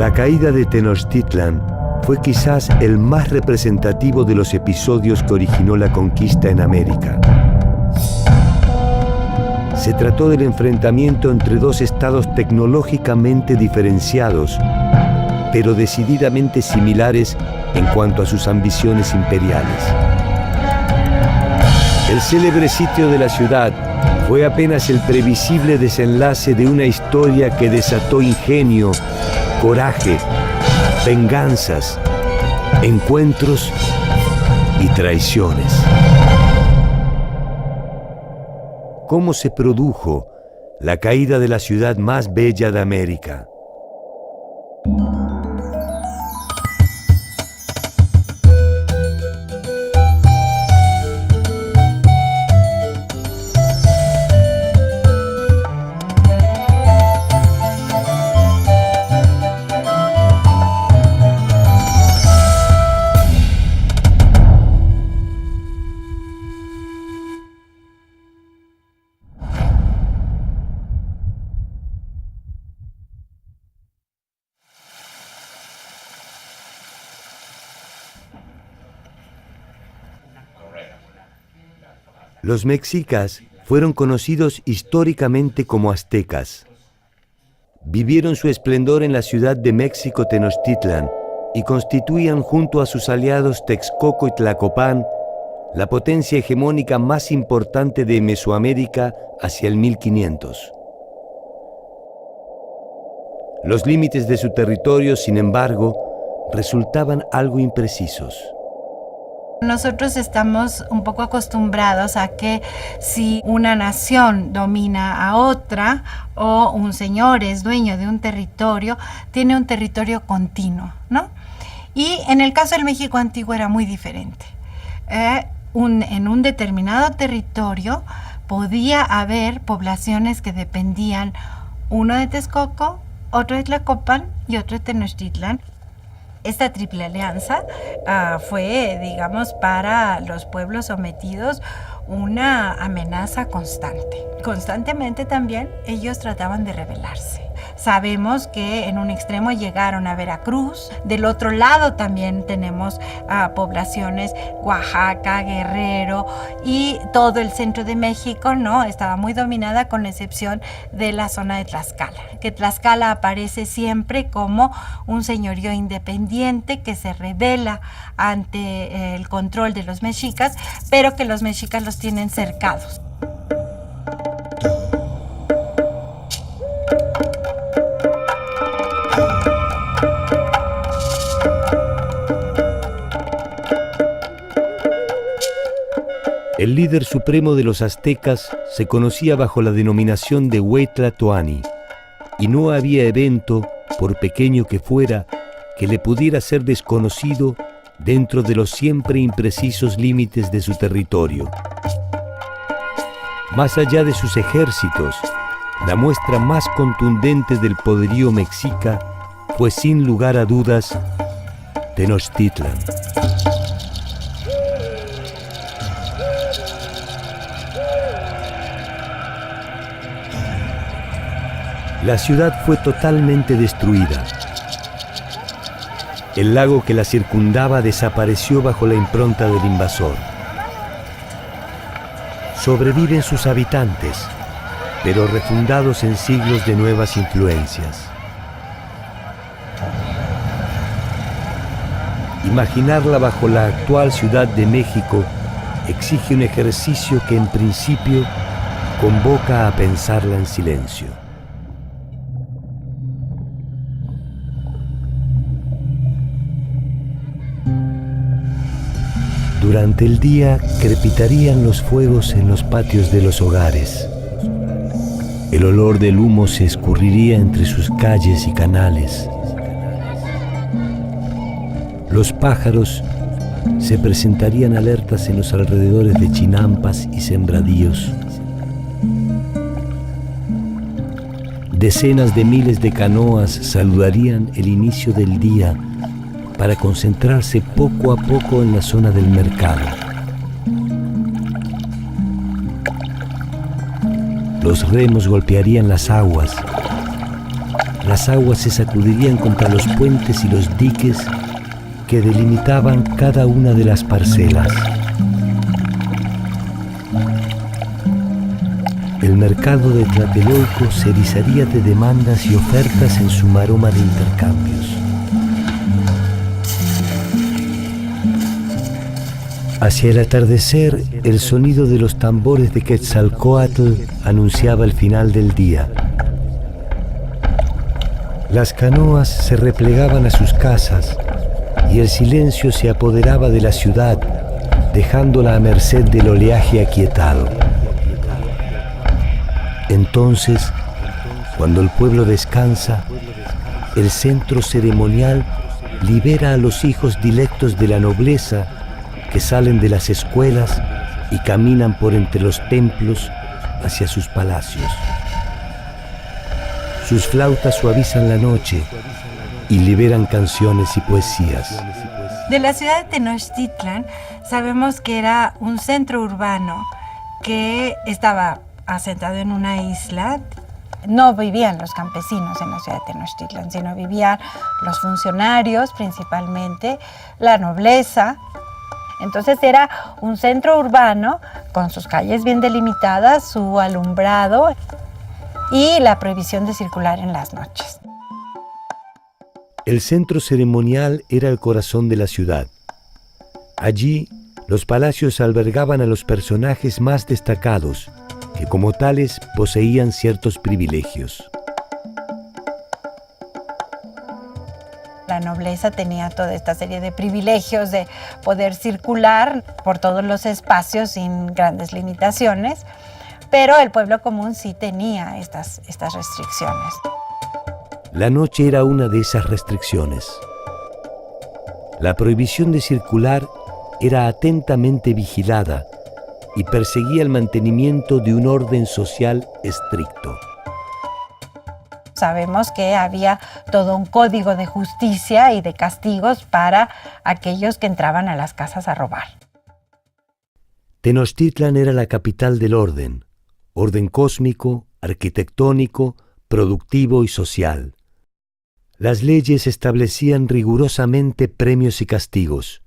La caída de Tenochtitlan fue quizás el más representativo de los episodios que originó la conquista en América. Se trató del enfrentamiento entre dos estados tecnológicamente diferenciados, pero decididamente similares en cuanto a sus ambiciones imperiales. El célebre sitio de la ciudad fue apenas el previsible desenlace de una historia que desató ingenio, coraje, venganzas, encuentros y traiciones. ¿Cómo se produjo la caída de la ciudad más bella de América? Los mexicas fueron conocidos históricamente como aztecas. Vivieron su esplendor en la ciudad de México Tenochtitlan y constituían junto a sus aliados Texcoco y Tlacopan la potencia hegemónica más importante de Mesoamérica hacia el 1500. Los límites de su territorio, sin embargo, resultaban algo imprecisos. Nosotros estamos un poco acostumbrados a que si una nación domina a otra o un señor es dueño de un territorio, tiene un territorio continuo, ¿no? Y en el caso del México antiguo era muy diferente. En un determinado territorio podía haber poblaciones que dependían, uno de Texcoco, otro de Tlacopan y otro de Tenochtitlan. Esta triple alianza fue, digamos, para los pueblos sometidos una amenaza constante. Constantemente también ellos trataban de rebelarse. Sabemos que en un extremo llegaron a Veracruz, del otro lado también tenemos poblaciones, Oaxaca, Guerrero y todo el centro de México, ¿no? Estaba muy dominada con la excepción de la zona de Tlaxcala, que Tlaxcala aparece siempre como un señorío independiente que se rebela ante el control de los mexicas, pero que los mexicas los tienen cercados. El líder supremo de los aztecas se conocía bajo la denominación de Hueytlatoani, y no había evento, por pequeño que fuera, que le pudiera ser desconocido dentro de los siempre imprecisos límites de su territorio. Más allá de sus ejércitos, la muestra más contundente del poderío mexica fue sin lugar a dudas Tenochtitlan. La ciudad fue totalmente destruida. El lago que la circundaba desapareció bajo la impronta del invasor. Sobreviven sus habitantes, pero refundados en siglos de nuevas influencias. Imaginarla bajo la actual Ciudad de México exige un ejercicio que en principio convoca a pensarla en silencio. Durante el día crepitarían los fuegos en los patios de los hogares. El olor del humo se escurriría entre sus calles y canales. Los pájaros se presentarían alertas en los alrededores de chinampas y sembradíos. Decenas de miles de canoas saludarían el inicio del día para concentrarse poco a poco en la zona del mercado. Los remos golpearían las aguas. las aguas se sacudirían contra los puentes y los diques que delimitaban cada una de las parcelas. El mercado de Tlatelolco se erizaría de demandas y ofertas en su maroma de intercambios. Hacia el atardecer, el sonido de los tambores de Quetzalcóatl anunciaba el final del día. Las canoas se replegaban a sus casas y el silencio se apoderaba de la ciudad, dejándola a merced del oleaje aquietado. Entonces, cuando el pueblo descansa, el centro ceremonial libera a los hijos dilectos de la nobleza que salen de las escuelas y caminan por entre los templos hacia sus palacios. Sus flautas suavizan la noche y liberan canciones y poesías. De la ciudad de Tenochtitlan sabemos que era un centro urbano que estaba asentado en una isla. No vivían los campesinos en la ciudad de Tenochtitlan, sino vivían los funcionarios principalmente, la nobleza. Entonces era un centro urbano con sus calles bien delimitadas, su alumbrado y la prohibición de circular en las noches. El centro ceremonial era el corazón de la ciudad. Allí, los palacios albergaban a los personajes más destacados, que como tales poseían ciertos privilegios. La nobleza tenía toda esta serie de privilegios de poder circular por todos los espacios sin grandes limitaciones, pero el pueblo común sí tenía estas restricciones. La noche era una de esas restricciones. La prohibición de circular era atentamente vigilada y perseguía el mantenimiento de un orden social estricto. Sabemos que había todo un código de justicia y de castigos para aquellos que entraban a las casas a robar. Tenochtitlan era la capital del orden cósmico, arquitectónico, productivo y social. Las leyes establecían rigurosamente premios y castigos,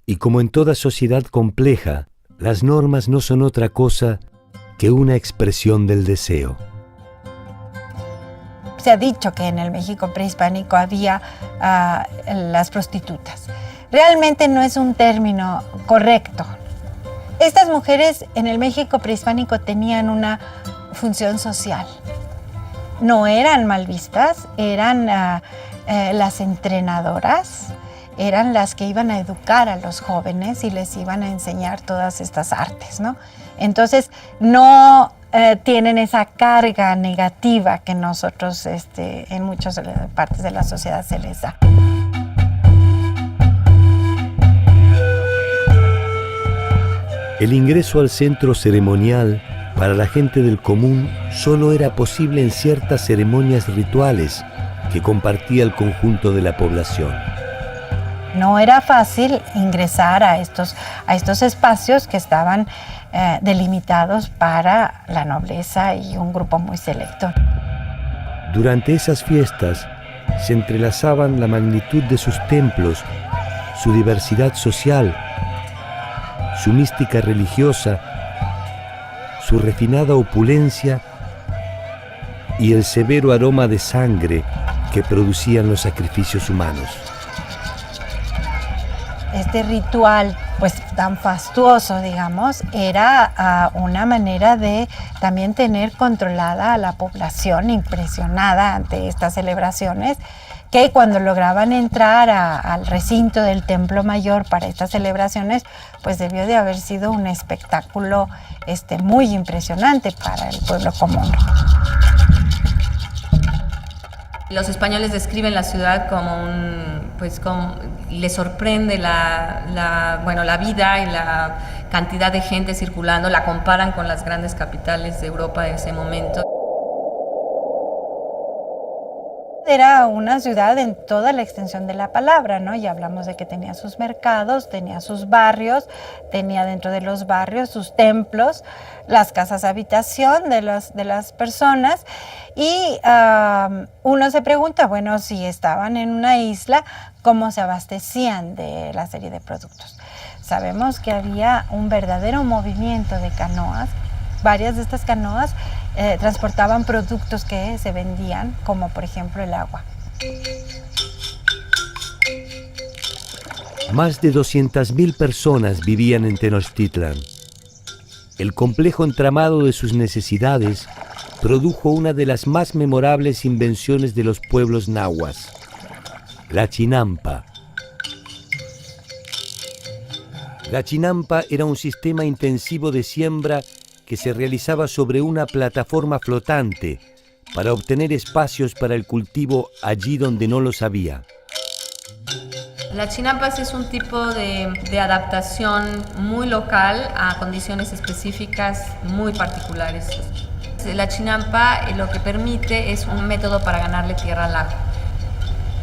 y como en toda sociedad compleja, las normas no son otra cosa que una expresión del deseo. Se ha dicho que en el México prehispánico había las prostitutas. Realmente no es un término correcto. Estas mujeres en el México prehispánico tenían una función social. No eran mal vistas, eran las entrenadoras, eran las que iban a educar a los jóvenes y les iban a enseñar todas estas artes, ¿no? Entonces, no tienen esa carga negativa que nosotros en muchas partes de la sociedad se les da. El ingreso al centro ceremonial para la gente del común solo era posible en ciertas ceremonias rituales que compartía el conjunto de la población. No era fácil ingresar a estos espacios que estaban delimitados para la nobleza y un grupo muy selecto. Durante esas fiestas se entrelazaban la magnitud de sus templos, su diversidad social, su mística religiosa, su refinada opulencia y el severo aroma de sangre que producían los sacrificios humanos. Este ritual, pues tan fastuoso, digamos, era una manera de también tener controlada a la población, impresionada ante estas celebraciones, que cuando lograban entrar al recinto del Templo Mayor para estas celebraciones, pues debió de haber sido un espectáculo muy impresionante para el pueblo común. Los españoles describen la ciudad como les sorprende la vida y la cantidad de gente circulando, la comparan con las grandes capitales de Europa de ese momento. Era una ciudad en toda la extensión de la palabra, ¿no? Ya hablamos de que tenía sus mercados, tenía sus barrios, tenía dentro de los barrios sus templos, las casas habitación de las personas. Y uno se pregunta, bueno, si estaban en una isla, ¿cómo se abastecían de la serie de productos? Sabemos que había un verdadero movimiento de canoas. Varias de estas canoas transportaban productos que se vendían, como por ejemplo el agua. Más de 200.000 personas vivían en Tenochtitlan. El complejo entramado de sus necesidades produjo una de las más memorables invenciones de los pueblos nahuas, la chinampa. La chinampa era un sistema intensivo de siembra que se realizaba sobre una plataforma flotante para obtener espacios para el cultivo allí donde no los había. La chinampas es un tipo de adaptación muy local a condiciones específicas muy particulares. La chinampa lo que permite es un método para ganarle tierra al lago.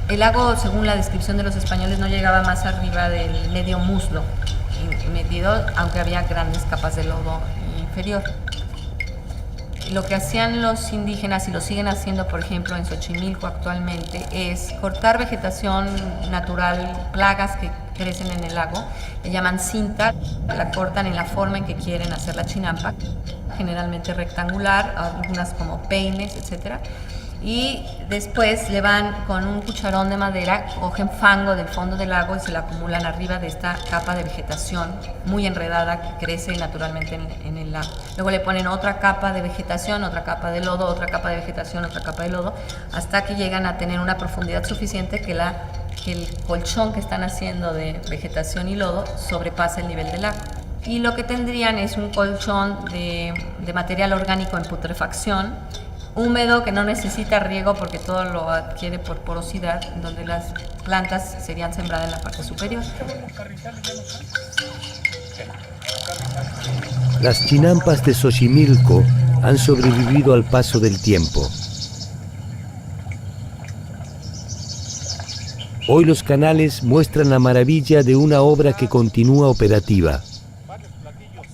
El lago, según la descripción de los españoles, no llegaba más arriba del medio muslo, medido, aunque había grandes capas de lodo inferior. Lo que hacían los indígenas, y lo siguen haciendo, por ejemplo, en Xochimilco actualmente, es cortar vegetación natural, plagas que crecen en el lago, le llaman cinta, la cortan en la forma en que quieren hacer la chinampa, generalmente rectangular, algunas como peines, etc. Y después le van con un cucharón de madera, cogen fango del fondo del lago y se la acumulan arriba de esta capa de vegetación muy enredada que crece naturalmente en el lago. Luego le ponen otra capa de vegetación, otra capa de lodo, otra capa de vegetación, otra capa de lodo, hasta que llegan a tener una profundidad suficiente que el colchón que están haciendo de vegetación y lodo sobrepasa el nivel del lago. Y lo que tendrían es un colchón de material orgánico en putrefacción, húmedo, que no necesita riego porque todo lo adquiere por porosidad, donde las plantas serían sembradas en la parte superior. Las chinampas de Xochimilco han sobrevivido al paso del tiempo. Hoy los canales muestran la maravilla de una obra que continúa operativa.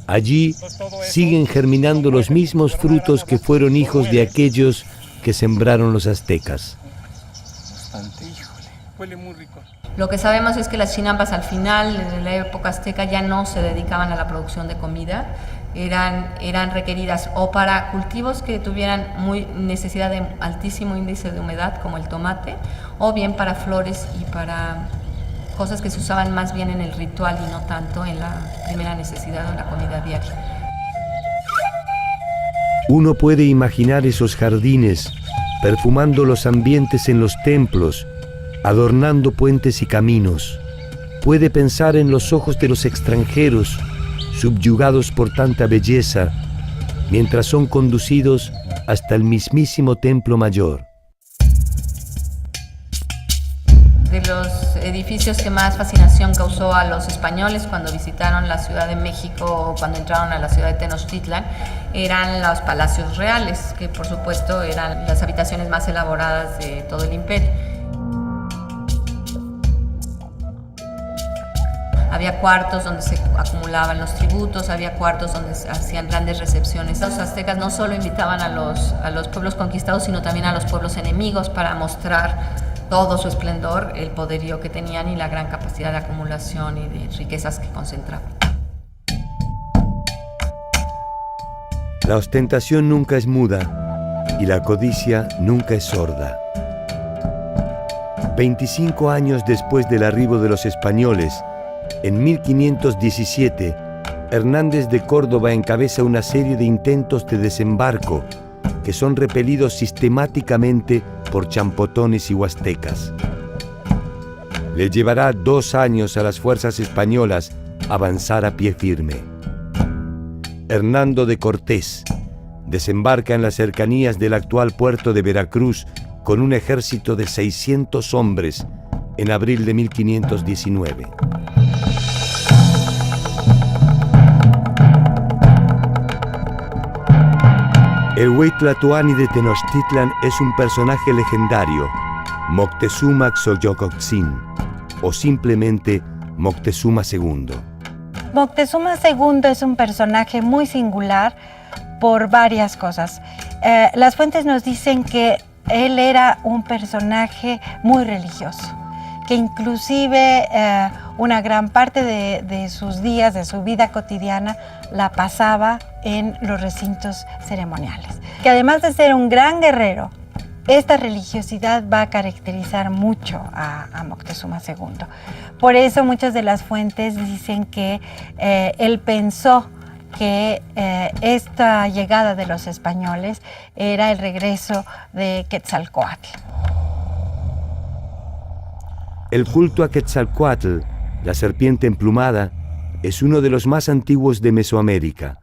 Allí siguen germinando los mismos frutos que fueron hijos de aquellos que sembraron los aztecas. Lo que sabemos es que las chinampas al final de la época azteca ya no se dedicaban a la producción de comida, eran requeridas o para cultivos que tuvieran necesidad de altísimo índice de humedad, como el tomate, o bien para flores y para cosas que se usaban más bien en el ritual y no tanto en la primera necesidad o en la comida diaria. Uno puede imaginar esos jardines, perfumando los ambientes en los templos, adornando puentes y caminos. Puede pensar en los ojos de los extranjeros, subyugados por tanta belleza, mientras son conducidos hasta el mismísimo Templo Mayor. De los edificios que más fascinación causó a los españoles cuando visitaron la Ciudad de México o cuando entraron a la ciudad de Tenochtitlan eran los palacios reales, que por supuesto eran las habitaciones más elaboradas de todo el imperio. Había cuartos donde se acumulaban los tributos, había cuartos donde se hacían grandes recepciones. Los aztecas no solo invitaban a los pueblos conquistados, sino también a los pueblos enemigos para mostrar todo su esplendor, el poderío que tenían y la gran capacidad de acumulación y de riquezas que concentraban. La ostentación nunca es muda y la codicia nunca es sorda. 25 años después del arribo de los españoles, en 1517, Hernández de Córdoba encabeza una serie de intentos de desembarco que son repelidos sistemáticamente por champotones y huastecas. Le llevará 2 años a las fuerzas españolas avanzar a pie firme. Hernando de Cortés desembarca en las cercanías del actual puerto de Veracruz con un ejército de 600 hombres en abril de 1519. El Huey Tlatoani de Tenochtitlan es un personaje legendario, Moctezuma Xoyocotzin, o simplemente Moctezuma II. Moctezuma II es un personaje muy singular por varias cosas. Las fuentes nos dicen que él era un personaje muy religioso, que inclusive una gran parte de sus días, de su vida cotidiana, la pasaba en los recintos ceremoniales. Que además de ser un gran guerrero, esta religiosidad va a caracterizar mucho a Moctezuma II. Por eso muchas de las fuentes dicen que él pensó que esta llegada de los españoles era el regreso de Quetzalcóatl. El culto a Quetzalcóatl, la serpiente emplumada, es uno de los más antiguos de Mesoamérica.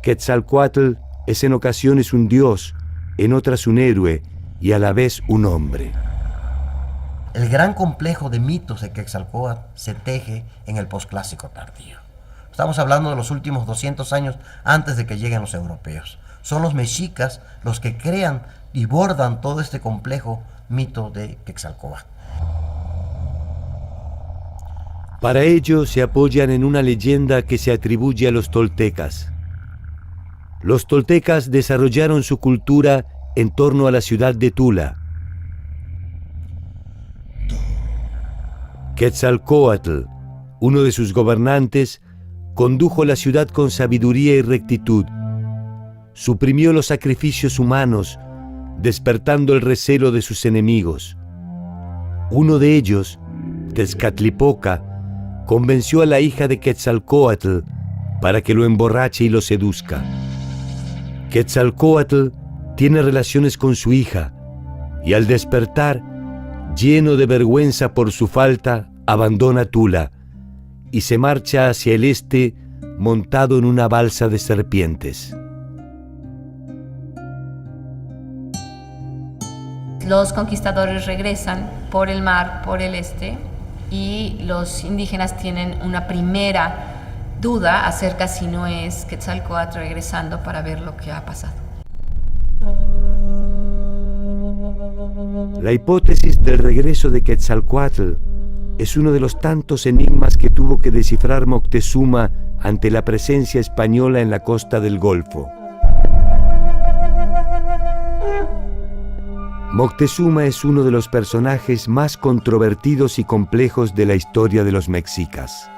Quetzalcóatl es en ocasiones un dios, en otras un héroe y a la vez un hombre. El gran complejo de mitos de Quetzalcóatl se teje en el posclásico tardío. Estamos hablando de los últimos 200 años antes de que lleguen los europeos. Son los mexicas los que crean y bordan todo este complejo mito de Quetzalcóatl. Para ello se apoyan en una leyenda que se atribuye a los toltecas. Los toltecas desarrollaron su cultura en torno a la ciudad de Tula. Quetzalcóatl, uno de sus gobernantes, condujo la ciudad con sabiduría y rectitud. Suprimió los sacrificios humanos, despertando el recelo de sus enemigos. Uno de ellos, Tezcatlipoca, convenció a la hija de Quetzalcóatl para que lo emborrache y lo seduzca. Quetzalcóatl tiene relaciones con su hija y al despertar, lleno de vergüenza por su falta, abandona Tula y se marcha hacia el este montado en una balsa de serpientes. Los conquistadores regresan por el mar, por el este, y los indígenas tienen una primera duda acerca si no es Quetzalcóatl regresando para ver lo que ha pasado. La hipótesis del regreso de Quetzalcóatl es uno de los tantos enigmas que tuvo que descifrar Moctezuma ante la presencia española en la costa del Golfo. Moctezuma es uno de los personajes más controvertidos y complejos de la historia de los mexicas.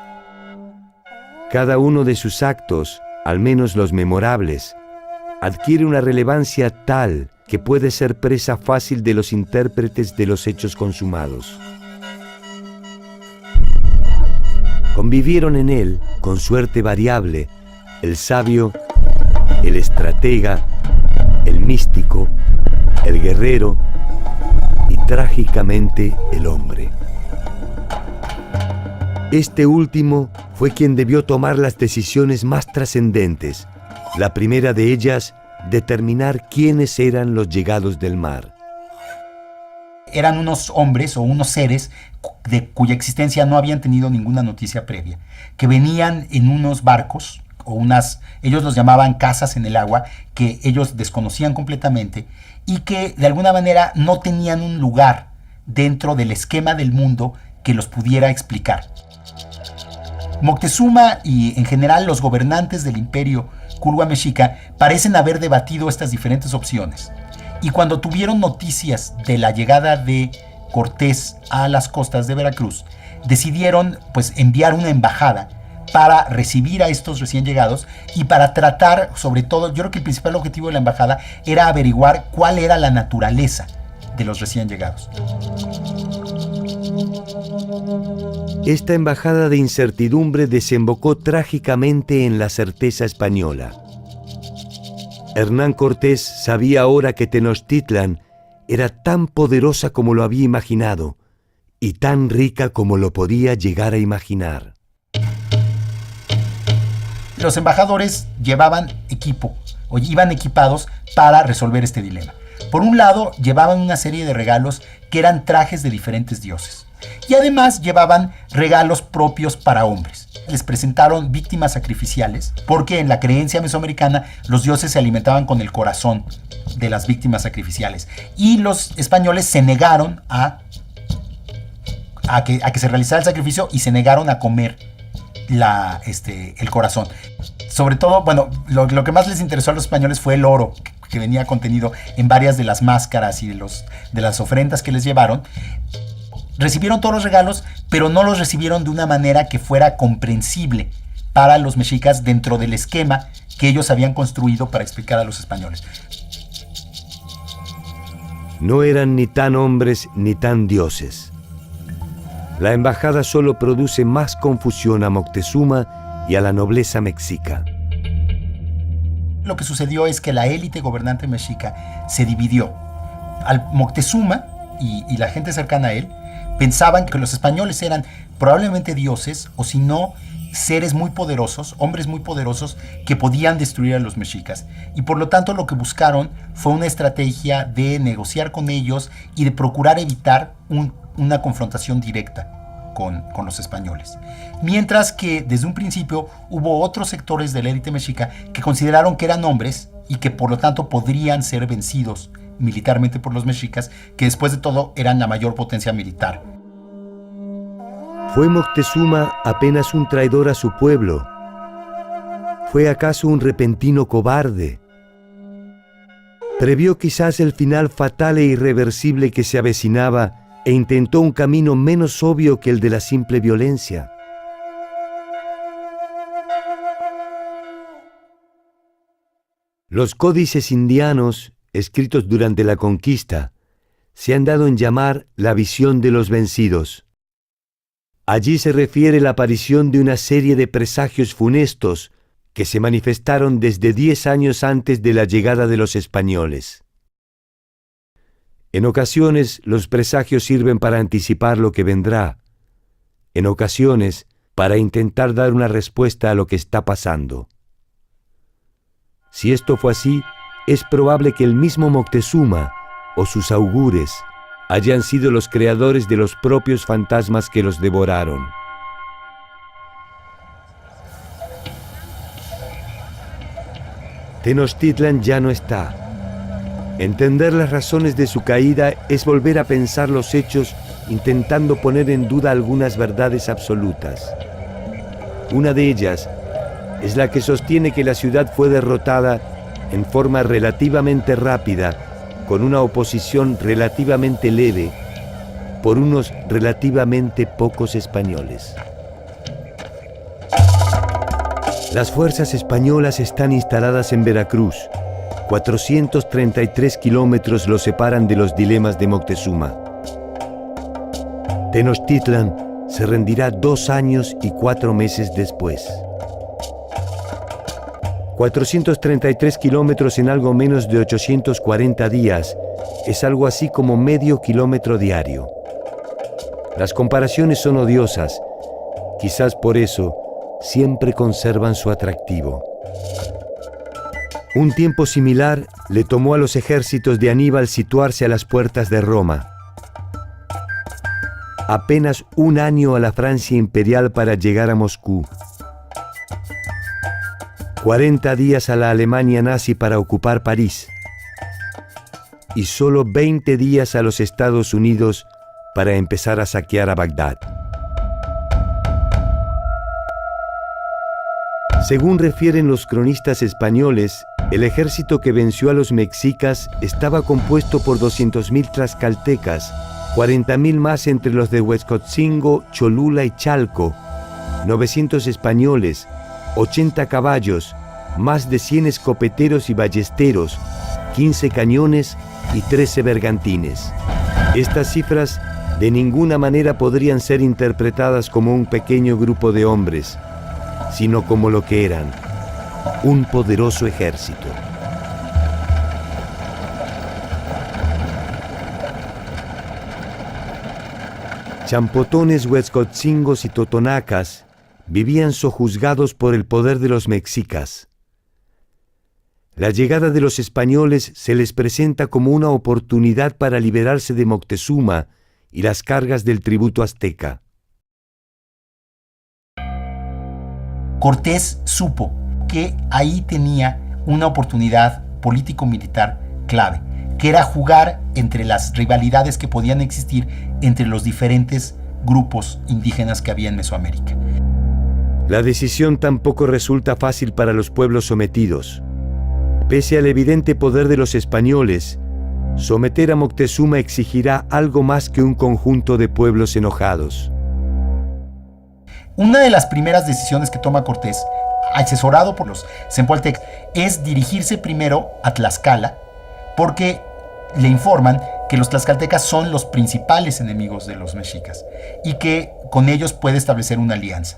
Cada uno de sus actos, al menos los memorables, adquiere una relevancia tal que puede ser presa fácil de los intérpretes de los hechos consumados. Convivieron en él, con suerte variable, el sabio, el estratega, el místico, el guerrero y trágicamente el hombre. Este último fue quien debió tomar las decisiones más trascendentes. La primera de ellas, determinar quiénes eran los llegados del mar. Eran unos hombres o unos seres de cuya existencia no habían tenido ninguna noticia previa, que venían en unos barcos o ellos los llamaban casas en el agua, que ellos desconocían completamente y que de alguna manera no tenían un lugar dentro del esquema del mundo que los pudiera explicar. Moctezuma y en general los gobernantes del imperio Culhua Mexica parecen haber debatido estas diferentes opciones. Y cuando tuvieron noticias de la llegada de Cortés a las costas de Veracruz, decidieron enviar una embajada para recibir a estos recién llegados y para tratar, sobre todo, yo creo que el principal objetivo de la embajada era averiguar cuál era la naturaleza de los recién llegados. Esta embajada de incertidumbre desembocó trágicamente en la certeza española. Hernán Cortés sabía ahora que Tenochtitlan era tan poderosa como lo había imaginado y tan rica como lo podía llegar a imaginar. Los embajadores llevaban equipo o iban equipados para resolver este dilema. Por un lado, llevaban una serie de regalos que eran trajes de diferentes dioses. Y además llevaban regalos propios para hombres. les presentaron víctimas sacrificiales, porque en la creencia mesoamericana los dioses se alimentaban con el corazón de las víctimas sacrificiales. Y los españoles se negaron a que se realizara el sacrificio y se negaron a comer el corazón. Sobre todo, bueno, lo que más les interesó a los españoles fue el oro que venía contenido en varias de las máscaras y de las ofrendas que les llevaron. Recibieron todos los regalos, pero no los recibieron de una manera que fuera comprensible para los mexicas dentro del esquema que ellos habían construido para explicar a los españoles. No eran ni tan hombres ni tan dioses. La embajada solo produce más confusión a Moctezuma y a la nobleza mexica. Lo que sucedió es que la élite gobernante mexica se dividió. Al Moctezuma y la gente cercana a él pensaban que los españoles eran probablemente dioses, o si no, seres muy poderosos, hombres muy poderosos que podían destruir a los mexicas. Y por lo tanto lo que buscaron fue una estrategia de negociar con ellos y de procurar evitar una confrontación directa con los españoles. Mientras que desde un principio hubo otros sectores de la élite mexica que consideraron que eran hombres y que por lo tanto podrían ser vencidos militarmente por los mexicas, que después de todo eran la mayor potencia militar. ¿Fue Moctezuma apenas un traidor a su pueblo? ¿Fue acaso un repentino cobarde? ¿Previó quizás el final fatal e irreversible que se avecinaba e intentó un camino menos obvio que el de la simple violencia? Los códices indianos, escritos durante la conquista, se han dado en llamar la visión de los vencidos. Allí se refiere la aparición de una serie de presagios funestos que se manifestaron desde 10 años antes de la llegada de los españoles. En ocasiones, los presagios sirven para anticipar lo que vendrá. En ocasiones, para intentar dar una respuesta a lo que está pasando. Si esto fue así, es probable que el mismo Moctezuma o sus augures hayan sido los creadores de los propios fantasmas que los devoraron. Tenochtitlan ya no está. Entender las razones de su caída es volver a pensar los hechos intentando poner en duda algunas verdades absolutas. Una de ellas es la que sostiene que la ciudad fue derrotada en forma relativamente rápida, con una oposición relativamente leve, por unos relativamente pocos españoles. Las fuerzas españolas están instaladas en Veracruz. 433 kilómetros los separan de los dilemas de Moctezuma. Tenochtitlan se rendirá 2 años y 4 meses después. 433 kilómetros en algo menos de 840 días es algo así como medio kilómetro diario. Las comparaciones son odiosas, quizás por eso siempre conservan su atractivo. Un tiempo similar le tomó a los ejércitos de Aníbal situarse a las puertas de Roma. Apenas 1 año a la Francia imperial para llegar a Moscú. 40 días a la Alemania nazi para ocupar París. Y solo 20 días a los Estados Unidos para empezar a saquear a Bagdad. Según refieren los cronistas españoles, el ejército que venció a los mexicas estaba compuesto por 200,000 tlaxcaltecas, 40,000 más entre los de Huexcotzingo, Cholula y Chalco, 900 españoles, 80 caballos, más de 100 escopeteros y ballesteros, 15 cañones y 13 bergantines. Estas cifras de ninguna manera podrían ser interpretadas como un pequeño grupo de hombres, sino como lo que eran, un poderoso ejército. Champotones, huexcotzingos y totonacas vivían sojuzgados por el poder de los mexicas. La llegada de los españoles se les presenta como una oportunidad para liberarse de Moctezuma y las cargas del tributo azteca. Cortés supo que ahí tenía una oportunidad político-militar clave, que era jugar entre las rivalidades que podían existir entre los diferentes grupos indígenas que había en Mesoamérica. La decisión tampoco resulta fácil para los pueblos sometidos. Pese al evidente poder de los españoles, someter a Moctezuma exigirá algo más que un conjunto de pueblos enojados. Una de las primeras decisiones que toma Cortés, asesorado por los Zempoaltecas, es dirigirse primero a Tlaxcala, porque le informan que los tlaxcaltecas son los principales enemigos de los mexicas y que con ellos puede establecer una alianza.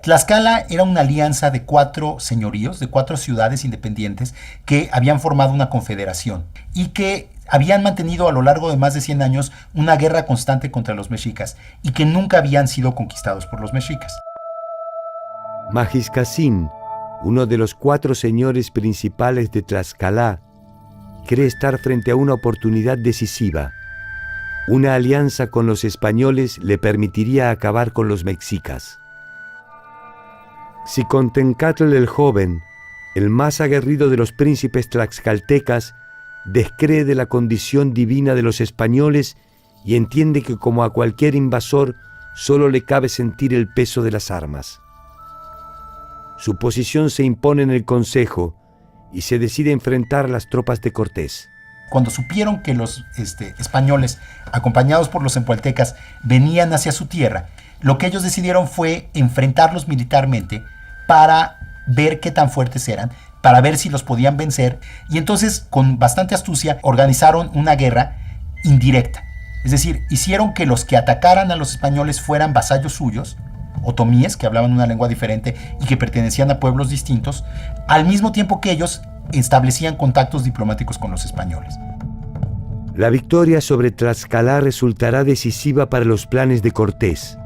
Tlaxcala era una alianza de 4 señoríos, de 4 ciudades independientes que habían formado una confederación y que habían mantenido a lo largo de más de 100 años una guerra constante contra los mexicas y que nunca habían sido conquistados por los mexicas. Magiscasín, uno de los 4 señores principales de Tlaxcala, cree estar frente a una oportunidad decisiva. Una alianza con los españoles le permitiría acabar con los mexicas. Xicotencatl el joven, el más aguerrido de los príncipes tlaxcaltecas, descree de la condición divina de los españoles y entiende que, como a cualquier invasor, solo le cabe sentir el peso de las armas. Su posición se impone en el consejo y se decide enfrentar a las tropas de Cortés. Cuando supieron que los españoles, acompañados por los zempoaltecas, venían hacia su tierra, lo que ellos decidieron fue enfrentarlos militarmente para ver qué tan fuertes eran, para ver si los podían vencer, y entonces, con bastante astucia, organizaron una guerra indirecta. Es decir, hicieron que los que atacaran a los españoles fueran vasallos suyos, otomíes, que hablaban una lengua diferente y que pertenecían a pueblos distintos, al mismo tiempo que ellos establecían contactos diplomáticos con los españoles. La victoria sobre Tlaxcala resultará decisiva para los planes de Cortés,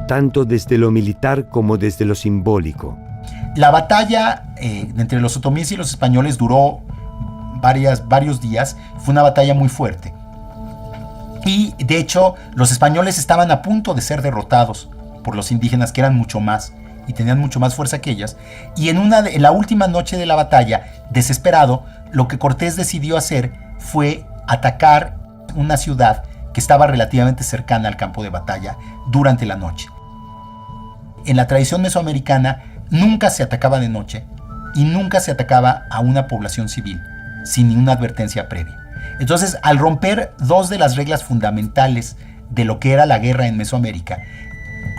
tanto desde lo militar como desde lo simbólico. La batalla entre los otomíes y los españoles duró varios días. Fue una batalla muy fuerte. Y de hecho, los españoles estaban a punto de ser derrotados por los indígenas, que eran mucho más y tenían mucho más fuerza que ellas. Y en la última noche de la batalla, desesperado, lo que Cortés decidió hacer fue atacar una ciudad que estaba relativamente cercana al campo de batalla durante la noche. En la tradición mesoamericana nunca se atacaba de noche y nunca se atacaba a una población civil sin ninguna advertencia previa. Entonces, al romper 2 de las reglas fundamentales de lo que era la guerra en Mesoamérica,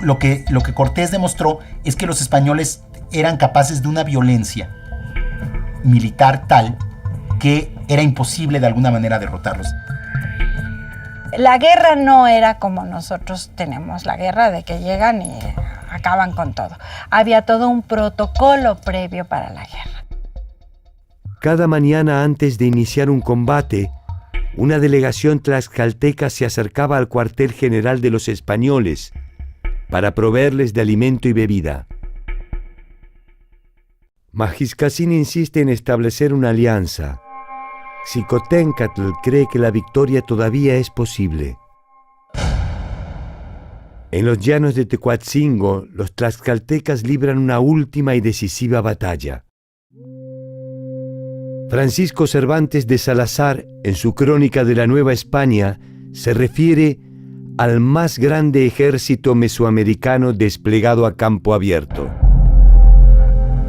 lo que Cortés demostró es que los españoles eran capaces de una violencia militar tal que era imposible de alguna manera derrotarlos. La guerra no era como nosotros tenemos la guerra, de que llegan y acaban con todo. Había todo un protocolo previo para la guerra. Cada mañana antes de iniciar un combate, una delegación tlaxcalteca se acercaba al cuartel general de los españoles para proveerles de alimento y bebida. Magiscasín insiste en establecer una alianza. Xicoténcatl cree que la victoria todavía es posible. En los llanos de Tecuatzingo, los tlaxcaltecas libran una última y decisiva batalla. Francisco Cervantes de Salazar, en su Crónica de la Nueva España, se refiere al más grande ejército mesoamericano desplegado a campo abierto.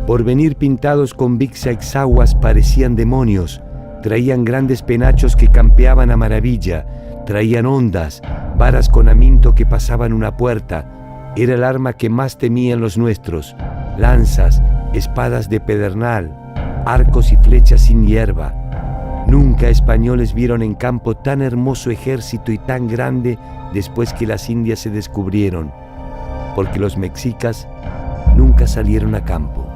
Por venir pintados con vixaexaguas parecían demonios, traían grandes penachos que campeaban a maravilla, traían ondas, varas con aminto que pasaban una puerta. Era el arma que más temían los nuestros, lanzas, espadas de pedernal, arcos y flechas sin hierba. Nunca españoles vieron en campo tan hermoso ejército y tan grande después que las Indias se descubrieron, porque los mexicas nunca salieron a campo.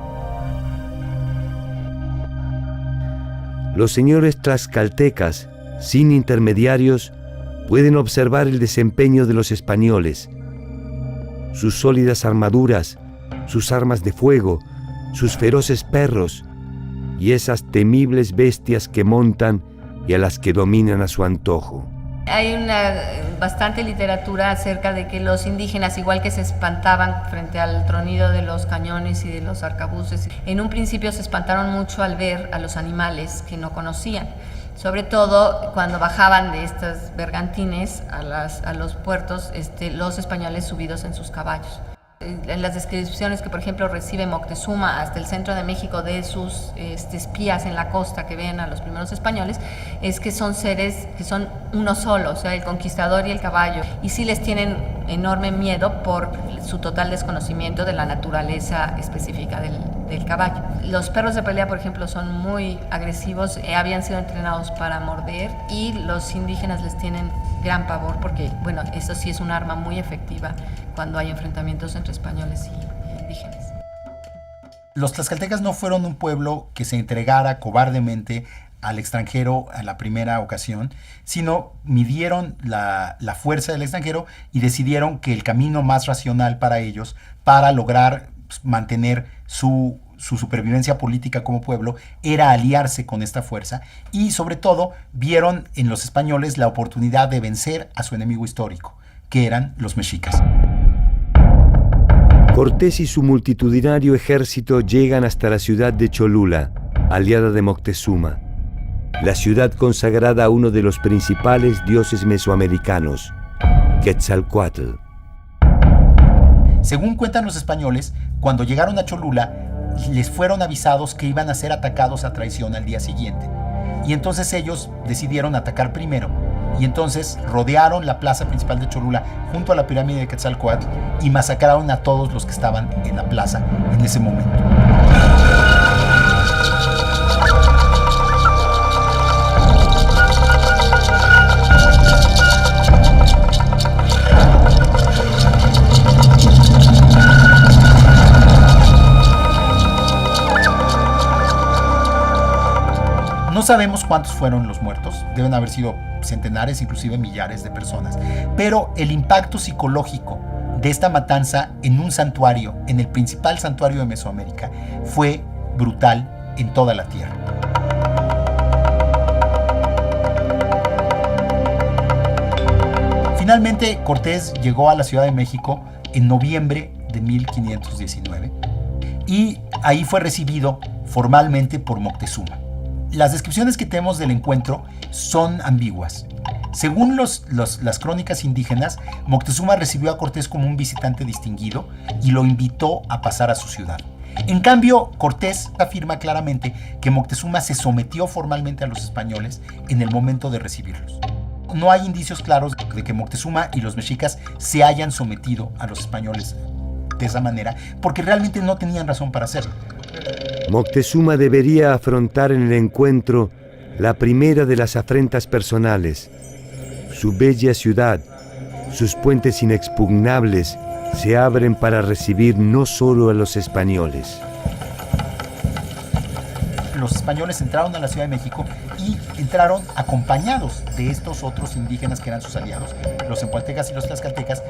Los señores tlaxcaltecas, sin intermediarios, pueden observar el desempeño de los españoles, sus sólidas armaduras, sus armas de fuego, sus feroces perros y esas temibles bestias que montan y a las que dominan a su antojo. Hay bastante literatura acerca de que los indígenas, igual que se espantaban frente al tronido de los cañones y de los arcabuces, en un principio se espantaron mucho al ver a los animales que no conocían. Sobre todo cuando bajaban de estas bergantines a los puertos, los españoles subidos en sus caballos. En las descripciones que, por ejemplo, recibe Moctezuma hasta el centro de México de sus espías en la costa que ven a los primeros españoles, es que son seres que son uno solo, o sea, el conquistador y el caballo, y sí les tienen enorme miedo por su total desconocimiento de la naturaleza específica del caballo. Los perros de pelea, por ejemplo, son muy agresivos, habían sido entrenados para morder, y los indígenas les tienen gran pavor porque, bueno, eso sí es un arma muy efectiva cuando hay enfrentamientos entre españoles y indígenas. Los tlaxcaltecas no fueron un pueblo que se entregara cobardemente al extranjero a la primera ocasión, sino midieron la fuerza del extranjero y decidieron que el camino más racional para ellos, para lograr mantener su supervivencia política como pueblo, era aliarse con esta fuerza, y sobre todo vieron en los españoles la oportunidad de vencer a su enemigo histórico, que eran los mexicas. Cortés y su multitudinario ejército llegan hasta la ciudad de Cholula, aliada de Moctezuma, la ciudad consagrada a uno de los principales dioses mesoamericanos, Quetzalcóatl. Según cuentan los españoles, cuando llegaron a Cholula, les fueron avisados que iban a ser atacados a traición al día siguiente. Y entonces ellos decidieron atacar primero. Y entonces rodearon la plaza principal de Cholula junto a la pirámide de Quetzalcóatl y masacraron a todos los que estaban en la plaza en ese momento. No sabemos cuántos fueron los muertos, deben haber sido centenares, inclusive millares de personas, pero el impacto psicológico de esta matanza en un santuario, en el principal santuario de Mesoamérica, fue brutal en toda la tierra. Finalmente, Cortés llegó a la Ciudad de México en noviembre de 1519 y ahí fue recibido formalmente por Moctezuma. Las descripciones que tenemos del encuentro son ambiguas. Según las crónicas indígenas, Moctezuma recibió a Cortés como un visitante distinguido y lo invitó a pasar a su ciudad. En cambio, Cortés afirma claramente que Moctezuma se sometió formalmente a los españoles en el momento de recibirlos. No hay indicios claros de que Moctezuma y los mexicas se hayan sometido a los españoles de esa manera, porque realmente no tenían razón para hacerlo. Moctezuma debería afrontar en el encuentro la primera de las afrentas personales. Su bella ciudad, sus puentes inexpugnables, se abren para recibir no solo a los españoles. Los españoles entraron a la Ciudad de México y entraron acompañados de estos otros indígenas que eran sus aliados, los cempaltecas y los tlaxcaltecas,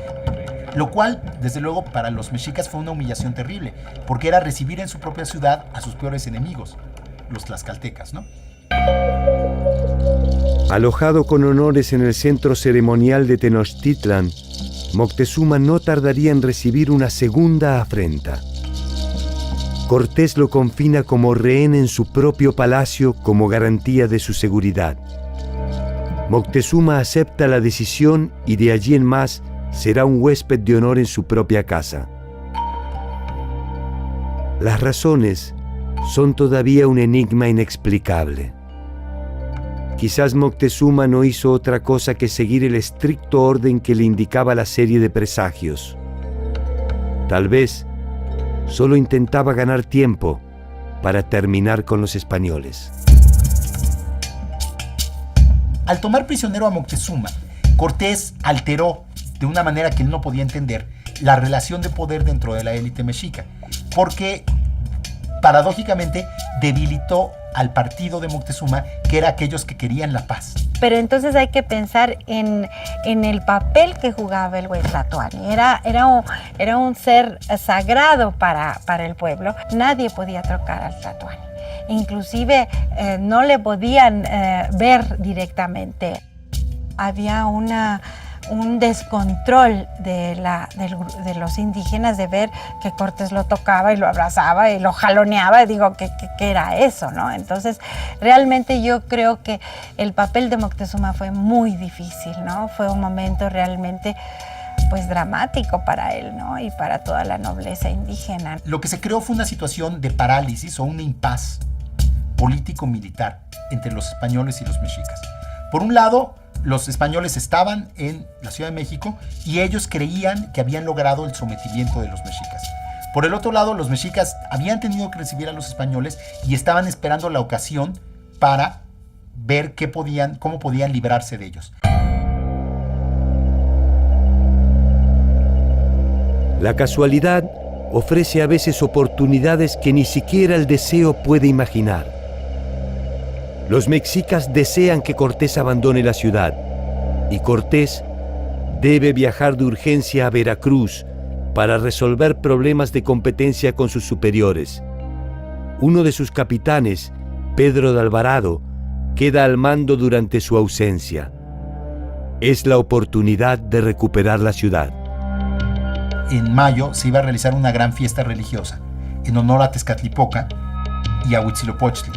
lo cual, desde luego, para los mexicas fue una humillación terrible, porque era recibir en su propia ciudad a sus peores enemigos, los tlaxcaltecas, ¿no? Alojado con honores en el centro ceremonial de Tenochtitlan, Moctezuma no tardaría en recibir una segunda afrenta. Cortés lo confina como rehén en su propio palacio como garantía de su seguridad. Moctezuma acepta la decisión y de allí en más será un huésped de honor en su propia casa. Las razones son todavía un enigma inexplicable. Quizás Moctezuma no hizo otra cosa que seguir el estricto orden que le indicaba la serie de presagios. Tal vez solo intentaba ganar tiempo para terminar con los españoles. Al tomar prisionero a Moctezuma, Cortés alteró de una manera que él no podía entender la relación de poder dentro de la élite mexica, porque paradójicamente debilitó al partido de Moctezuma, que era aquellos que querían la paz. Pero entonces hay que pensar en el papel que jugaba el Huetlatoani. Era un ser sagrado para el pueblo. Nadie podía tocar al Tlatoani. Inclusive no le podían ver directamente. había un descontrol de los indígenas de ver que Cortés lo tocaba y lo abrazaba y lo jaloneaba. Digo, ¿qué era eso, no? Entonces, realmente yo creo que el papel de Moctezuma fue muy difícil, ¿no? Fue un momento realmente pues dramático para él, ¿no? Y para toda la nobleza indígena. Lo que se creó fue una situación de parálisis o un impas político-militar entre los españoles y los mexicas. Por un lado, los españoles estaban en la Ciudad de México y ellos creían que habían logrado el sometimiento de los mexicas. Por el otro lado, los mexicas habían tenido que recibir a los españoles y estaban esperando la ocasión para ver cómo podían librarse de ellos. La casualidad ofrece a veces oportunidades que ni siquiera el deseo puede imaginar. Los mexicas desean que Cortés abandone la ciudad y Cortés debe viajar de urgencia a Veracruz para resolver problemas de competencia con sus superiores. Uno de sus capitanes, Pedro de Alvarado, queda al mando durante su ausencia. Es la oportunidad de recuperar la ciudad. En mayo se iba a realizar una gran fiesta religiosa en honor a Tezcatlipoca y a Huitzilopochtli.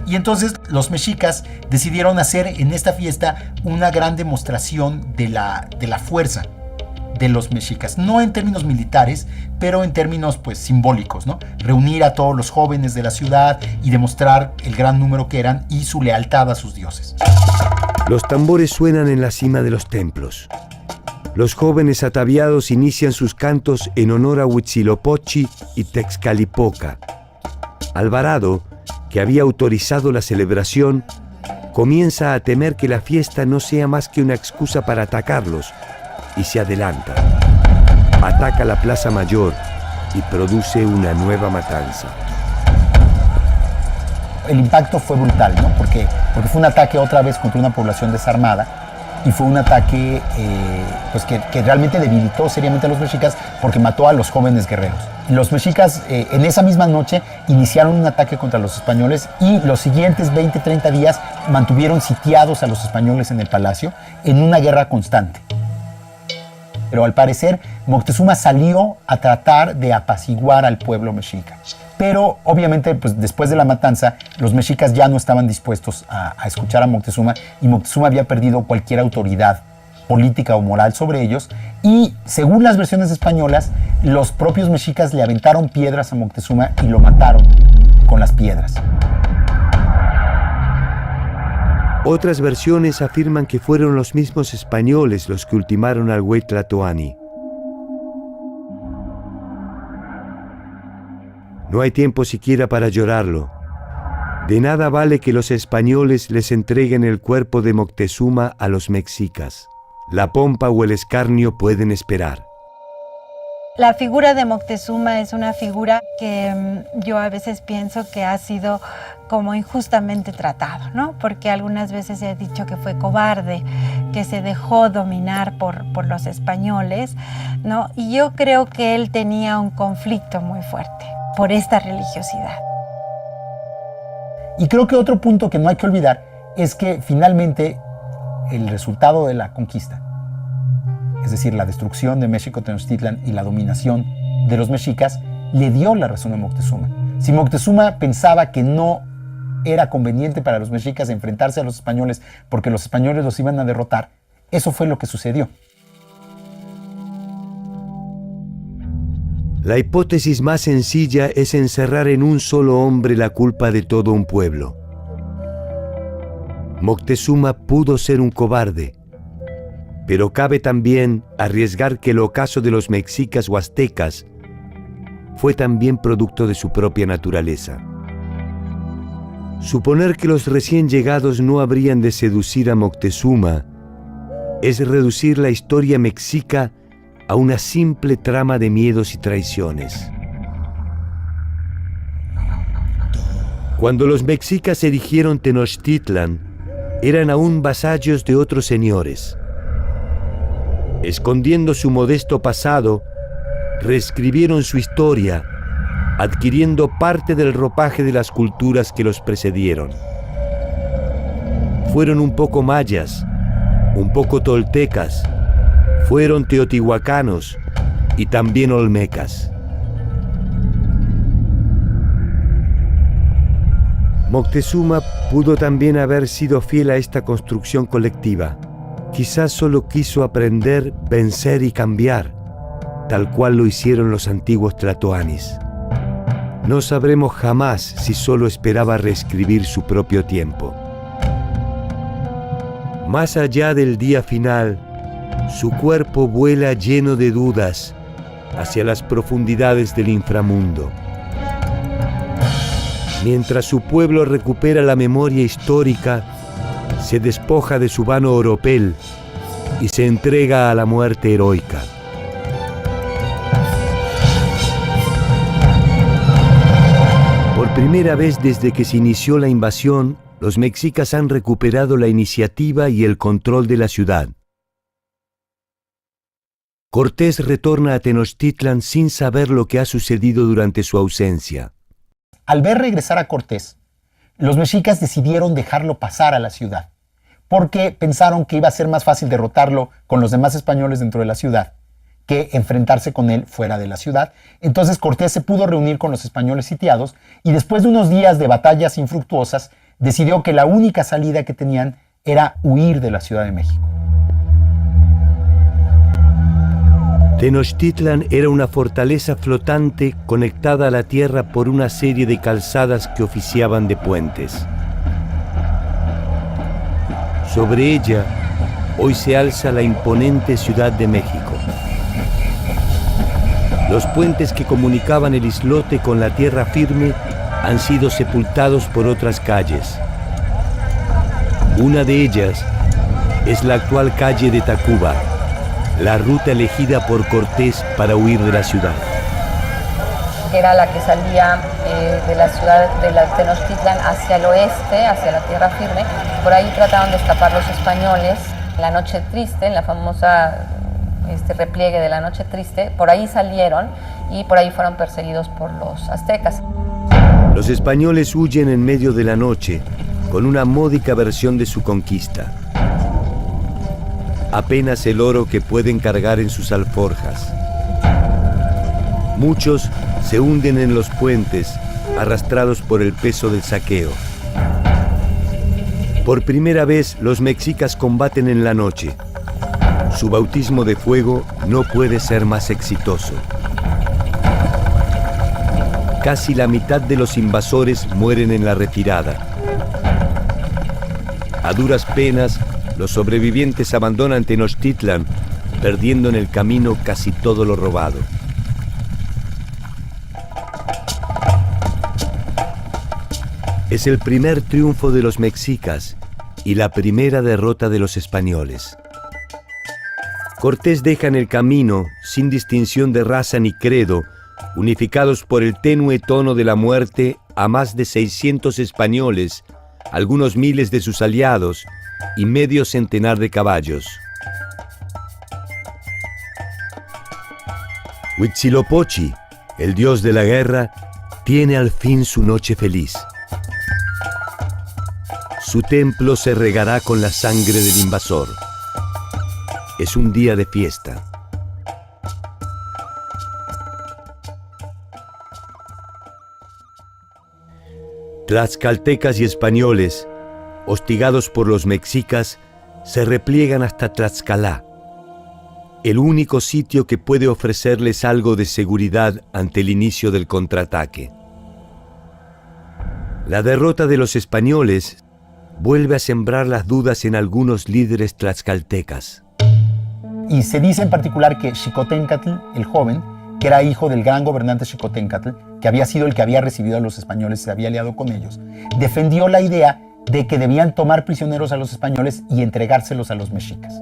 Y entonces los mexicas decidieron hacer en esta fiesta una gran demostración de la fuerza de los mexicas, no en términos militares, pero en términos pues simbólicos, ¿no? Reunir a todos los jóvenes de la ciudad y demostrar el gran número que eran y su lealtad a sus dioses. Los tambores suenan en la cima de los templos. Los jóvenes ataviados inician sus cantos en honor a Huitzilopochtli y Texcalipoca. Alvarado, que había autorizado la celebración, comienza a temer que la fiesta no sea más que una excusa para atacarlos y se adelanta. Ataca la Plaza Mayor y produce una nueva matanza. El impacto fue brutal, ¿no? Porque fue un ataque otra vez contra una población desarmada. Y fue un ataque pues que realmente debilitó seriamente a los mexicas porque mató a los jóvenes guerreros. Los mexicas en esa misma noche iniciaron un ataque contra los españoles y los siguientes 20-30 días mantuvieron sitiados a los españoles en el palacio en una guerra constante. Pero al parecer Moctezuma salió a tratar de apaciguar al pueblo mexica. Pero obviamente pues, después de la matanza los mexicas ya no estaban dispuestos a escuchar a Moctezuma y Moctezuma había perdido cualquier autoridad política o moral sobre ellos y según las versiones españolas los propios mexicas le aventaron piedras a Moctezuma y lo mataron con las piedras. Otras versiones afirman que fueron los mismos españoles los que ultimaron al güey Tlatoani. No hay tiempo siquiera para llorarlo. De nada vale que los españoles les entreguen el cuerpo de Moctezuma a los mexicas. La pompa o el escarnio pueden esperar. La figura de Moctezuma es una figura que yo a veces pienso que ha sido como injustamente tratado, ¿no? Porque algunas veces se ha dicho que fue cobarde, que se dejó dominar por los españoles, ¿no? Y yo creo que él tenía un conflicto muy fuerte por esta religiosidad. Y creo que otro punto que no hay que olvidar es que finalmente el resultado de la conquista, es decir, la destrucción de México Tenochtitlan y la dominación de los mexicas, le dio la razón a Moctezuma. Si Moctezuma pensaba que no era conveniente para los mexicas enfrentarse a los españoles porque los españoles los iban a derrotar, eso fue lo que sucedió. La hipótesis más sencilla es encerrar en un solo hombre la culpa de todo un pueblo. Moctezuma pudo ser un cobarde, pero cabe también arriesgar que el ocaso de los mexicas o aztecas fue también producto de su propia naturaleza. Suponer que los recién llegados no habrían de seducir a Moctezuma es reducir la historia mexica a una simple trama de miedos y traiciones. Cuando los mexicas erigieron Tenochtitlan, eran aún vasallos de otros señores. Escondiendo su modesto pasado, reescribieron su historia, adquiriendo parte del ropaje de las culturas que los precedieron. Fueron un poco mayas, un poco toltecas, fueron teotihuacanos y también olmecas. Moctezuma pudo también haber sido fiel a esta construcción colectiva. Quizás solo quiso aprender, vencer y cambiar, tal cual lo hicieron los antiguos tlatoanis. No sabremos jamás si solo esperaba reescribir su propio tiempo. Más allá del día final, su cuerpo vuela lleno de dudas hacia las profundidades del inframundo. Mientras su pueblo recupera la memoria histórica, se despoja de su vano oropel y se entrega a la muerte heroica. Por primera vez desde que se inició la invasión, los mexicas han recuperado la iniciativa y el control de la ciudad. Cortés retorna a Tenochtitlan sin saber lo que ha sucedido durante su ausencia. Al ver regresar a Cortés, los mexicas decidieron dejarlo pasar a la ciudad, porque pensaron que iba a ser más fácil derrotarlo con los demás españoles dentro de la ciudad que enfrentarse con él fuera de la ciudad. Entonces Cortés se pudo reunir con los españoles sitiados y después de unos días de batallas infructuosas, decidió que la única salida que tenían era huir de la Ciudad de México. Tenochtitlan era una fortaleza flotante conectada a la tierra por una serie de calzadas que oficiaban de puentes. Sobre ella, hoy se alza la imponente Ciudad de México. Los puentes que comunicaban el islote con la tierra firme han sido sepultados por otras calles. Una de ellas es la actual calle de Tacuba, la ruta elegida por Cortés para huir de la ciudad. Era la que salía de la ciudad de la Tenochtitlan hacia el oeste, hacia la tierra firme. Por ahí trataron de escapar los españoles. La Noche Triste, en la famosa repliegue de la Noche Triste, por ahí salieron y por ahí fueron perseguidos por los aztecas. Los españoles huyen en medio de la noche con una módica versión de su conquista. Apenas el oro que pueden cargar en sus alforjas. Muchos se hunden en los puentes, arrastrados por el peso del saqueo. Por primera vez, los mexicas combaten en la noche. Su bautismo de fuego no puede ser más exitoso. Casi la mitad de los invasores mueren en la retirada. A duras penas, los sobrevivientes abandonan Tenochtitlan, perdiendo en el camino casi todo lo robado. Es el primer triunfo de los mexicas y la primera derrota de los españoles. Cortés deja en el camino, sin distinción de raza ni credo, unificados por el tenue tono de la muerte, a más de 600 españoles, algunos miles de sus aliados y medio centenar de caballos. Huitzilopochtli, el dios de la guerra, tiene al fin su noche feliz. Su templo se regará con la sangre del invasor. Es un día de fiesta. Tlaxcaltecas y españoles, hostigados por los mexicas, se repliegan hasta Tlaxcalá, el único sitio que puede ofrecerles algo de seguridad ante el inicio del contraataque. La derrota de los españoles vuelve a sembrar las dudas en algunos líderes tlaxcaltecas. Y se dice en particular que Xicoténcatl, el joven, que era hijo del gran gobernante Xicoténcatl, que había sido el que había recibido a los españoles, se había aliado con ellos, defendió la idea de que debían tomar prisioneros a los españoles y entregárselos a los mexicas.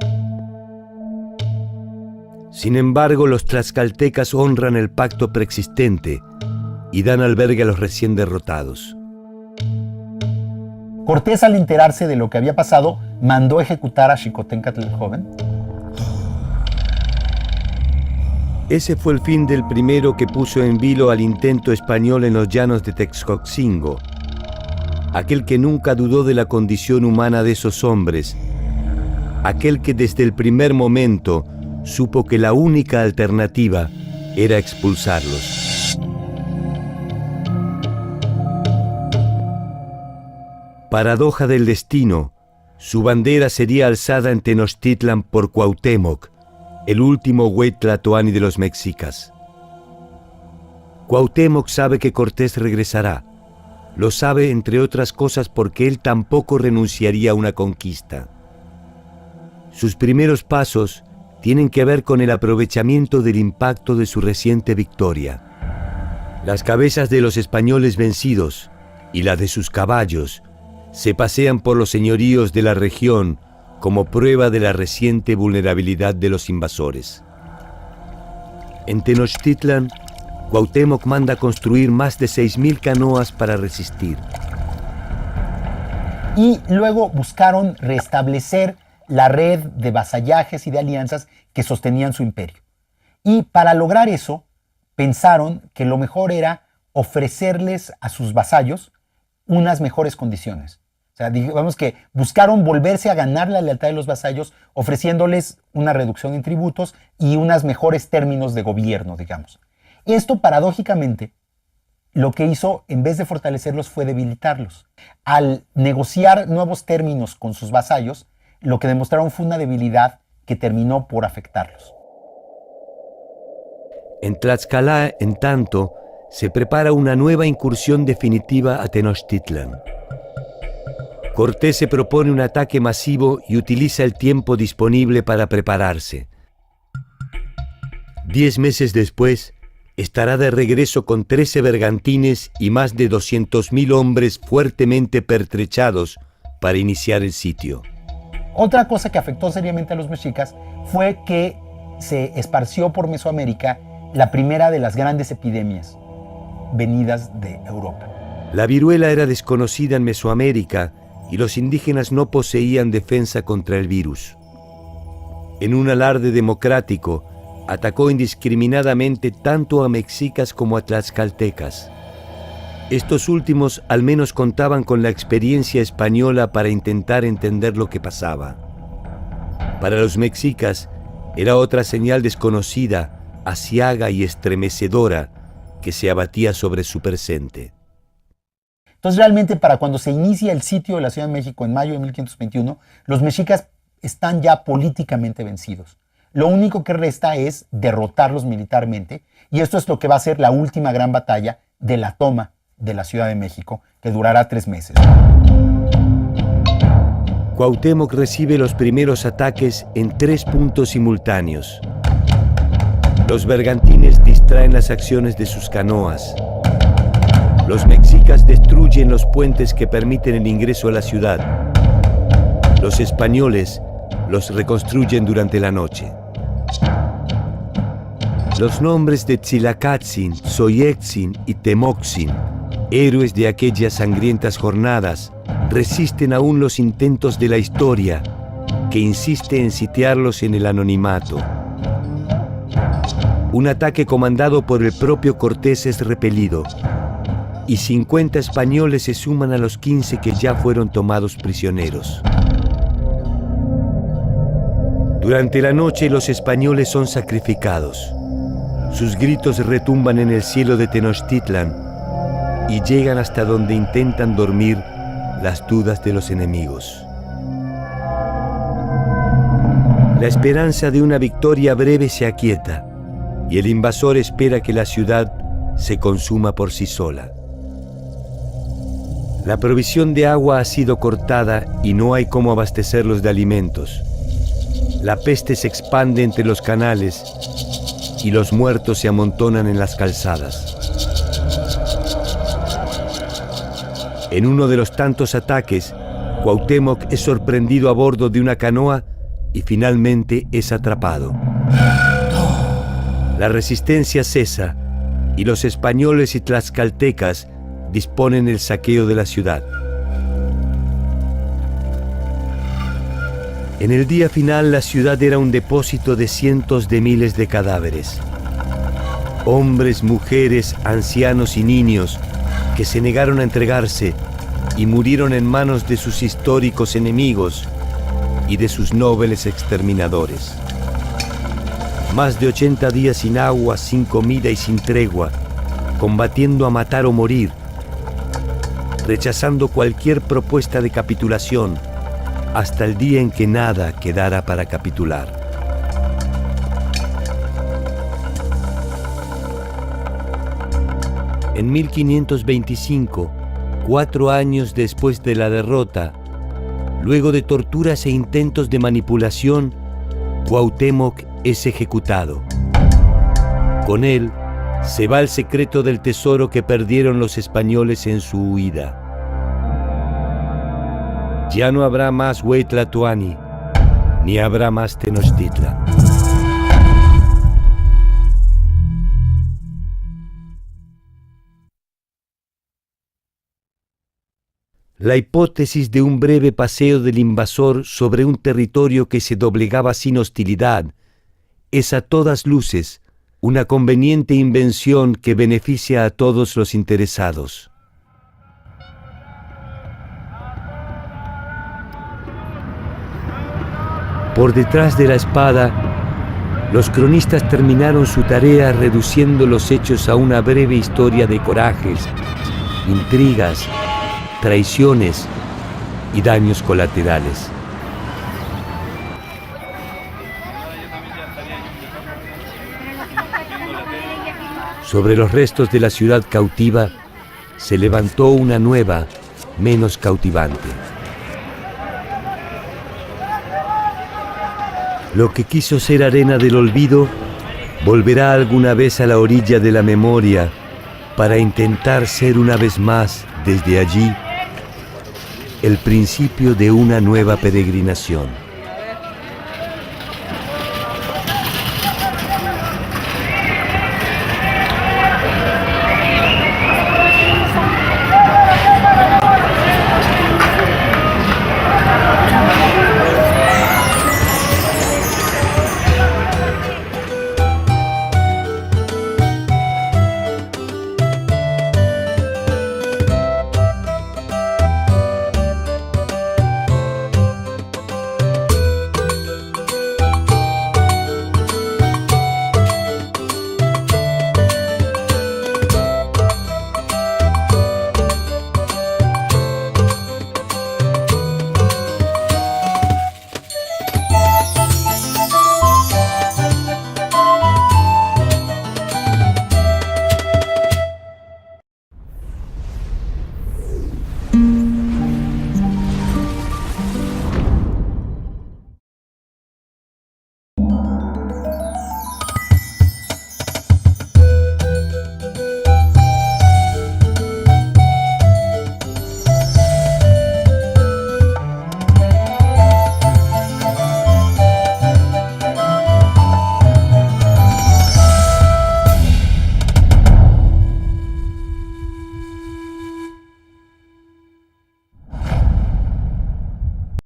Sin embargo, los tlaxcaltecas honran el pacto preexistente y dan albergue a los recién derrotados. Cortés, al enterarse de lo que había pasado, mandó ejecutar a Xicoténcatl el joven. Ese fue el fin del primero que puso en vilo al intento español en los llanos de Texcoxingo, aquel que nunca dudó de la condición humana de esos hombres aquel que desde el primer momento supo que la única alternativa era expulsarlos. Paradoja del destino, su bandera sería alzada en Tenochtitlan por Cuauhtémoc, el último güey tlatoani de los mexicas. Cuauhtémoc sabe que Cortés regresará. Lo sabe, entre otras cosas, porque él tampoco renunciaría a una conquista. Sus primeros pasos tienen que ver con el aprovechamiento del impacto de su reciente victoria. Las cabezas de los españoles vencidos y las de sus caballos se pasean por los señoríos de la región como prueba de la reciente vulnerabilidad de los invasores. En Tenochtitlan, Cuauhtémoc manda construir más de 6,000 canoas para resistir. Y luego buscaron restablecer la red de vasallajes y de alianzas que sostenían su imperio. Y para lograr eso, pensaron que lo mejor era ofrecerles a sus vasallos unas mejores condiciones. O sea, digamos que buscaron volverse a ganar la lealtad de los vasallos ofreciéndoles una reducción en tributos y unos mejores términos de gobierno, digamos. Esto, paradójicamente, lo que hizo, en vez de fortalecerlos, fue debilitarlos. Al negociar nuevos términos con sus vasallos, lo que demostraron fue una debilidad que terminó por afectarlos. En Tlaxcala, en tanto, se prepara una nueva incursión definitiva a Tenochtitlan. Cortés se propone un ataque masivo y utiliza el tiempo disponible para prepararse. 10 meses después, estará de regreso con 13 bergantines y más de 200,000 hombres fuertemente pertrechados para iniciar el sitio. Otra cosa que afectó seriamente a los mexicas fue que se esparció por Mesoamérica la primera de las grandes epidemias venidas de Europa. La viruela era desconocida en Mesoamérica y los indígenas no poseían defensa contra el virus. En un alarde democrático, atacó indiscriminadamente tanto a mexicas como a tlaxcaltecas. Estos últimos al menos contaban con la experiencia española para intentar entender lo que pasaba. Para los mexicas era otra señal desconocida, aciaga y estremecedora que se abatía sobre su presente. Entonces realmente para cuando se inicia el sitio de la Ciudad de México en mayo de 1521, los mexicas están ya políticamente vencidos. Lo único que resta es derrotarlos militarmente, y esto es lo que va a ser la última gran batalla de la toma de la Ciudad de México, que durará 3 meses. Cuauhtémoc recibe los primeros ataques en 3 puntos simultáneos. Los bergantines distraen las acciones de sus canoas. Los mexicas destruyen los puentes que permiten el ingreso a la ciudad. Los españoles los reconstruyen durante la noche. Los nombres de Tzilacatzin, Soyetzin y Temoxin, héroes de aquellas sangrientas jornadas, resisten aún los intentos de la historia, que insiste en sitiarlos en el anonimato. Un ataque comandado por el propio Cortés es repelido, y 50 españoles se suman a los 15 que ya fueron tomados prisioneros. Durante la noche los españoles son sacrificados. Sus gritos retumban en el cielo de Tenochtitlan y llegan hasta donde intentan dormir las dudas de los enemigos. La esperanza de una victoria breve se aquieta y el invasor espera que la ciudad se consuma por sí sola. La provisión de agua ha sido cortada y no hay cómo abastecerlos de alimentos. La peste se expande entre los canales y los muertos se amontonan en las calzadas. En uno de los tantos ataques, Cuauhtémoc es sorprendido a bordo de una canoa y finalmente es atrapado. La resistencia cesa y los españoles y tlaxcaltecas disponen el saqueo de la ciudad. En el día final, la ciudad era un depósito de cientos de miles de cadáveres. Hombres, mujeres, ancianos y niños que se negaron a entregarse y murieron en manos de sus históricos enemigos, y de sus nobles exterminadores. Más de 80 días sin agua, sin comida y sin tregua, combatiendo a matar o morir, rechazando cualquier propuesta de capitulación, hasta el día en que nada quedara para capitular. En 1525, 4 años después de la derrota, luego de torturas e intentos de manipulación, Cuauhtémoc es ejecutado. Con él se va el secreto del tesoro que perdieron los españoles en su huida. Ya no habrá más Hueytlatoani, ni habrá más Tenochtitlan. La hipótesis de un breve paseo del invasor sobre un territorio que se doblegaba sin hostilidad es a todas luces una conveniente invención que beneficia a todos los interesados. Por detrás de la espada, los cronistas terminaron su tarea reduciendo los hechos a una breve historia de corajes, intrigas, traiciones y daños colaterales. Sobre los restos de la ciudad cautiva se levantó una nueva, menos cautivante. Lo que quiso ser arena del olvido volverá alguna vez a la orilla de la memoria para intentar ser una vez más, desde allí, el principio de una nueva peregrinación.